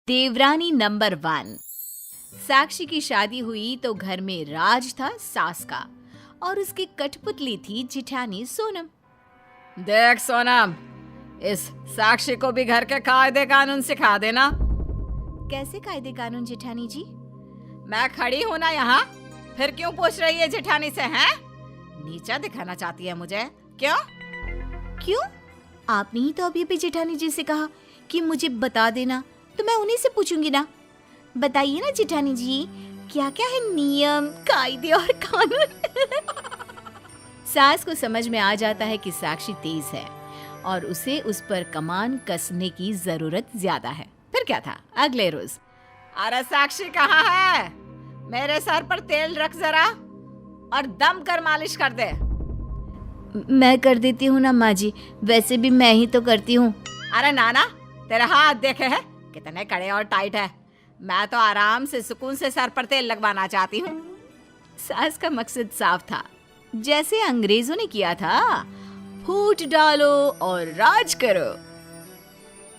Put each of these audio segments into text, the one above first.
देवरानी नंबर 1। साक्षी की शादी हुई तो घर में राज था सास का और उसकी कठपुतली थी जिठानी सोनम। देख सोनम, इस साक्षी को भी घर के कायदे कानून सिखा देना। कैसे कायदे कानून जिठानी जी? मैं खड़ी हूँ ना यहाँ, फिर क्यों पूछ रही है जिठानी से? हैं? नीचा दिखाना चाहती है मुझे? क्यों? क्यों? आपने ही तो अभी भी जिठानी जी से कहा कि मुझे बता देना, तो मैं उन्हीं से पूछूंगी ना। बताइए ना जिठानी जी, क्या क्या है नियम, कायदे और कानून। सास को समझ में आ जाता है कि साक्षी तेज है और उसे उस पर कमान कसने की जरूरत ज्यादा है। फिर क्या था अगले रोज। अरे साक्षी कहाँ है? मेरे सर पर तेल रख जरा और दम कर मालिश कर दे। मैं कर देती हूँ ना माँ जी, वैसे भी मैं ही तो करती हूँ। अरे नाना, तेरे हाथ देखे हैं कितने कड़े और टाइट है। मैं तो आराम से सुकून से सर पर तेल लगवाना चाहती हूँ। सास का मकसद साफ था, जैसे अंग्रेजों ने किया था, फूट डालो और राज करो।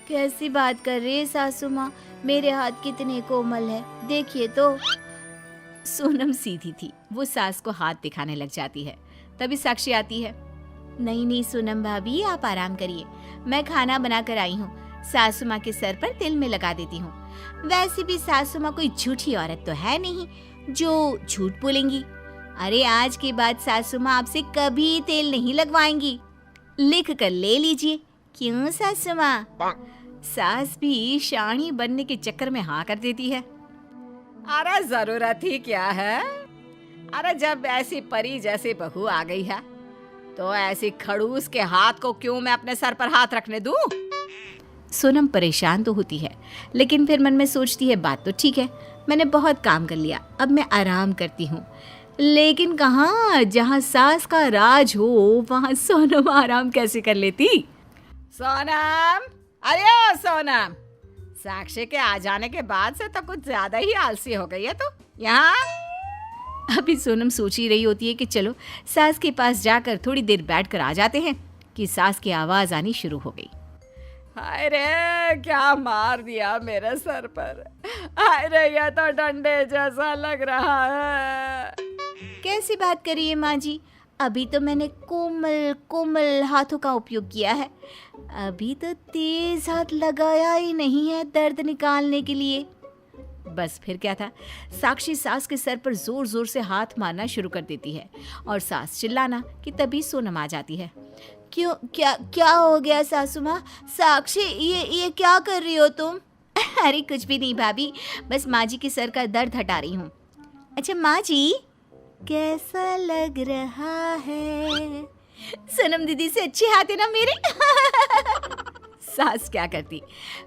कैसी बात कर रही है सासू माँ, मेरे हाथ कितने कोमल है, देखिए तो। सोनम सीधी थी, वो सास को हाथ दिखाने लग जाती है। तभी साक्षी आती है। नहीं नहीं सोनम भाभी, आप आराम करिए, मैं खाना बना कर आई हूँ, सासू माँ के सर पर तेल में लगा देती हूँ। वैसे भी सासू माँ कोई झूठी औरत तो है नहीं जो झूठ बोलेंगी। अरे आज के बाद सासू माँ आपसे कभी तेल नहीं लगवाएंगी, लिख कर ले लीजिए। क्यों सासू माँ? सास भी शानी बनने के चक्कर में हाँ कर देती है। अरे जरूरत ही क्या है? अरे जब ऐसी परी जैसी बहू आ गई है तो ऐसी खड़ूस के हाथ को क्यों मैं अपने सर पर हाथ रखने दूं? सोनम परेशान तो होती है, लेकिन फिर मन में सोचती है बात तो ठीक है, मैंने बहुत काम कर लिया, अब मैं आराम करती हूँ। लेकिन कहाँ, जहाँ सास का राज हो वहाँ सोनम आराम कैसे कर लेती? सोनम, अरे ओ सोनम, साक्षी के आ जाने के बाद से तो कुछ ज्यादा ही आलसी हो गई है तू। यहाँ अभी सोनम सोच ही रही होती है कि चलो सास के पास जाकर थोड़ी देर बैठकर आ जाते हैं कि सास की आवाज आनी शुरू हो गई। हाय रे, क्या मार दिया मेरे सर पर। हाय रे, ये तो डंडे जैसा लग रहा है। कैसी बात कर रही है माँ जी, अभी तो मैंने कोमल कोमल हाथों का उपयोग किया है, अभी तो तेज हाथ लगाया ही नहीं है दर्द निकालने के लिए। बस फिर क्या था, साक्षी सास के सर पर जोर जोर से हाथ मारना शुरू कर देती है और सास चिल्लाना कि तभी सोनम आ जाती है। क्यों, क्या क्या हो गया सासू माँ? साक्षी, ये क्या कर रही हो तुम? अरे कुछ भी नहीं भाभी, बस माँ जी के सर का दर्द हटा रही हूँ। अच्छा माँ जी, कैसा लग रहा है? सोनम दीदी से अच्छे हाथ है ना मेरे। सास क्या करती,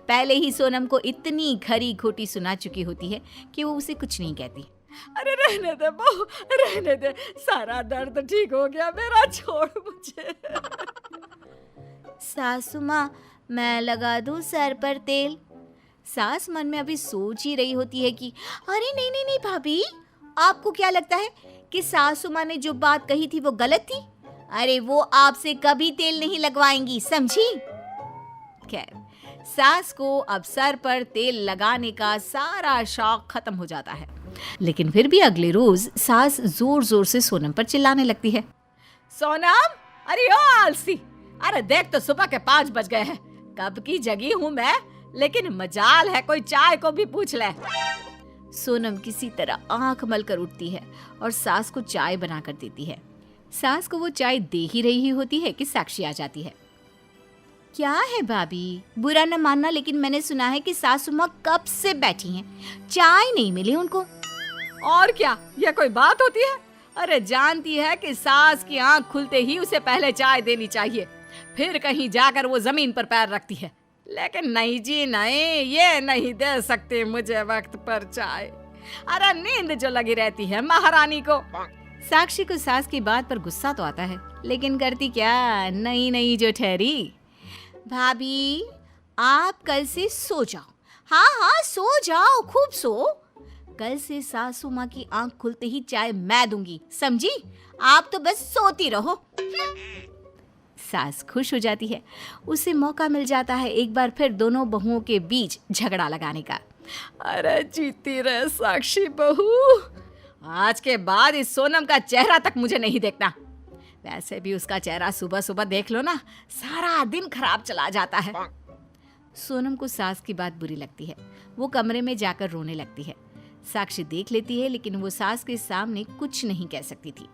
पहले ही सोनम को इतनी खरी खोटी सुना चुकी होती है कि वो उसे कुछ नहीं कहती। अरे रहने दे बहू, रहने दे, सारा दर्द ठीक हो गया मेरा, छोड़ मुझे। सासू माँ, मैं लगा दूं सर पर तेल? सास मन में अभी सोच ही रही होती है कि अरे नहीं नहीं नहीं भाभी, आपको क्या लगता है कि सासू माँ ने जो बात कही थी वो गलत थी? अरे वो आपसे कभी तेल नहीं लगवाएंगी, समझी? खैर, सास को अब सर पर तेल लगाने का सारा शौक खत्म हो जाता है, लेकिन फिर भी अगले रोज सास जोर जोर से सोनम पर चिल्लाने लगती है। सोनम, अरे ओ आलसी, अरे देख तो सुबह के 5 बज गए हैं, कब की जगी हूँ मैं, लेकिन मजाल है कोई चाय को भी पूछ ले। सोनम किसी तरह आंख मलकर उठती है और सास को चाय बना कर देती है। सास को वो चाय दे ही रही होती है कि साक्षी आ जाती है। क्या है भाभी, बुरा न मानना, लेकिन मैंने सुना है कि सासू माँ कब से बैठी हैं, चाय नहीं मिली उनको। और क्या, ये कोई बात होती है? अरे जानती है कि सास की आंख खुलते ही उसे पहले चाय देनी चाहिए, फिर कहीं जाकर वो जमीन पर पैर रखती है। लेकिन नहीं जी नहीं, ये नहीं दे सकती मुझे वक्त पर चाय। अरे नींद जो लगी रहती है महारानी को। साक्षी को सास की बात पर गुस्सा तो आता है, लेकिन करती क्या, नहीं नहीं जो ठहरी। भाभी, आप कल से सो जाओ। हाँ हाँ सो जाओ, खूब सो। कल से सासू माँ की आंख खुलते ही चाय मैं दूंगी, समझी? आप तो बस सोती रहो। सास खुश हो जाती है, उसे मौका मिल जाता है एक बार फिर दोनों बहुओं के बीच झगड़ा लगाने का। अरे जीती रहे साक्षी बहू, आज के बाद इस सोनम का चेहरा तक मुझे नहीं देखना। वैसे भी उसका चेहरा सुबह सुबह देख लो ना, सारा दिन खराब चला जाता है। सोनम को सास की बात बुरी लगती है। वो कमरे में जाकर रोने लगती है। साक्षी देख लेती है, लेकिन वो सास के सामने कुछ नहीं कह सकती थी।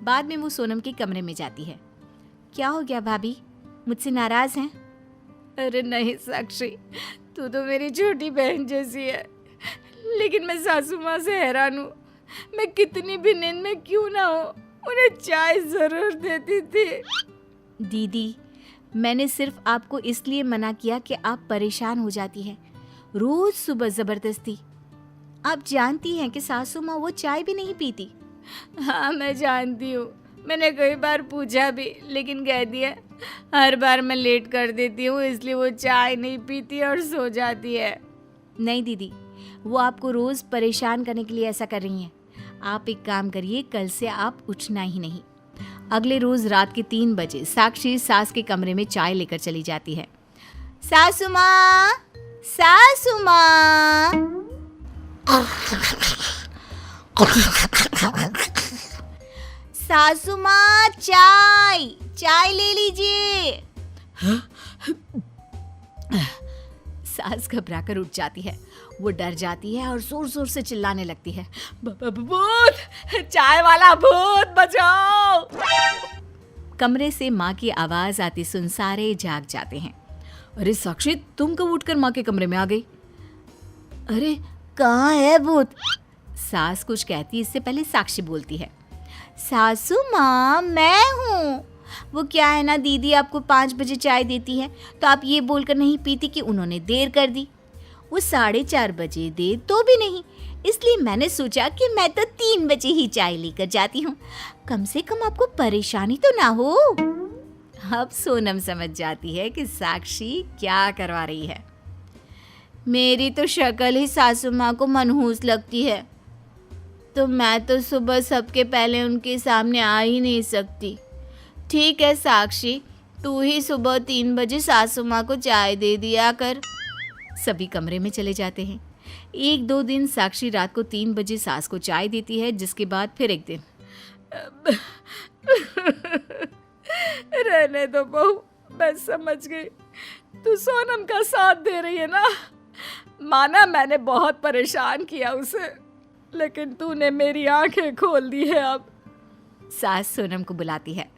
बाद में वो सोनम के कमरे में जाती है। क्या हो गया भाभी, मुझसे नाराज हैं? अरे नहीं साक्षी, तू तो मेरी छोटी बहन जैसी है, लेकिन मैं सासू माँ से हैरान हूँ। मैं कितनी भी नींद में क्यों ना हो, उन्हें चाय जरूर देती थी। दीदी, मैंने सिर्फ आपको इसलिए मना किया कि आप परेशान हो जाती हैं। रोज सुबह जबरदस्ती। आप जानती हैं कि सासू माँ वो चाय भी नहीं पीती। हाँ मैं जानती हूँ, मैंने कई बार पूछा भी, लेकिन कह दिया हर बार मैं लेट कर देती हूँ, इसलिए वो चाय नहीं पीती और सो जाती है। नहीं दीदी, वो आपको रोज परेशान करने के लिए ऐसा कर रही हैं। आप एक काम करिए, कल से आप उठना ही नहीं। अगले रोज रात के 3 बजे साक्षी सास के कमरे में चाय लेकर चली जाती है। सासू माँ, सासू माँ। सासू माँ, चाय चाय ले लीजिए। सास घबराकर उठ जाती है। वो डर जाती है और जोर जोर से चिल्लाने लगती है, भूत, चाय वाला भूत, बचाओ। कमरे से माँ की आवाज आती सुन सारे जाग जाते हैं। अरे साक्षी, तुम कब उठकर माँ के कमरे में आ गई? अरे कहाँ है भूत? सास कुछ कहती, इससे पहले साक्षी बोलती है, सासू माँ मैं हूँ। वो क्या है ना, दीदी आपको 5 बजे चाय देती है तो आप ये बोलकर नहीं पीती कि उन्होंने देर कर दी। वो 4:30 बजे दे तो भी नहीं, इसलिए मैंने सोचा कि मैं तो 3 बजे ही चाय लेकर जाती हूँ, कम से कम आपको परेशानी तो ना हो। अब सोनम समझ जाती है कि साक्षी क्या करवा रही है। मेरी तो शक्ल ही सासू माँ को मनहूस लगती है, तो मैं तो सुबह सबके पहले उनके सामने आ ही नहीं सकती। ठीक है साक्षी, तू ही सुबह 3 बजे सासू माँ को चाय दे दिया कर। सभी कमरे में चले जाते हैं। 1-2 दिन साक्षी रात को 3 बजे सास को चाय देती है, जिसके बाद फिर एक दिन रहने दो बहू, मैं समझ गई, तू सोनम का साथ दे रही है ना। माना मैंने बहुत परेशान किया उसे, लेकिन तूने मेरी आंखें खोल दी है अब। सास सोनम को बुलाती है।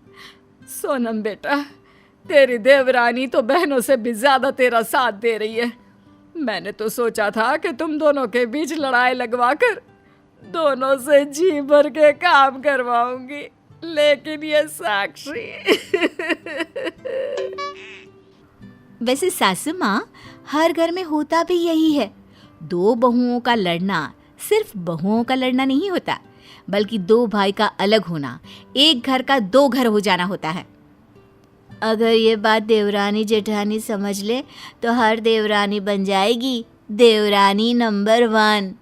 सोनम बेटा, तेरी देवरानी तो बहनों से भी ज्यादा तेरा साथ दे रही है। मैंने तो सोचा था कि तुम दोनों के बीच लड़ाई लगवाकर दोनों से जी भर के काम करवाऊंगी, लेकिन ये साक्षी। वैसे सासू माँ, हर घर में होता भी यही है। 2 बहुओं का लड़ना सिर्फ बहुओं का लड़ना नहीं होता, बल्कि 2 भाई का अलग होना, एक घर का 2 घर हो जाना होता है। अगर ये बात देवरानी जेठानी समझ ले तो हर देवरानी बन जाएगी देवरानी नंबर 1।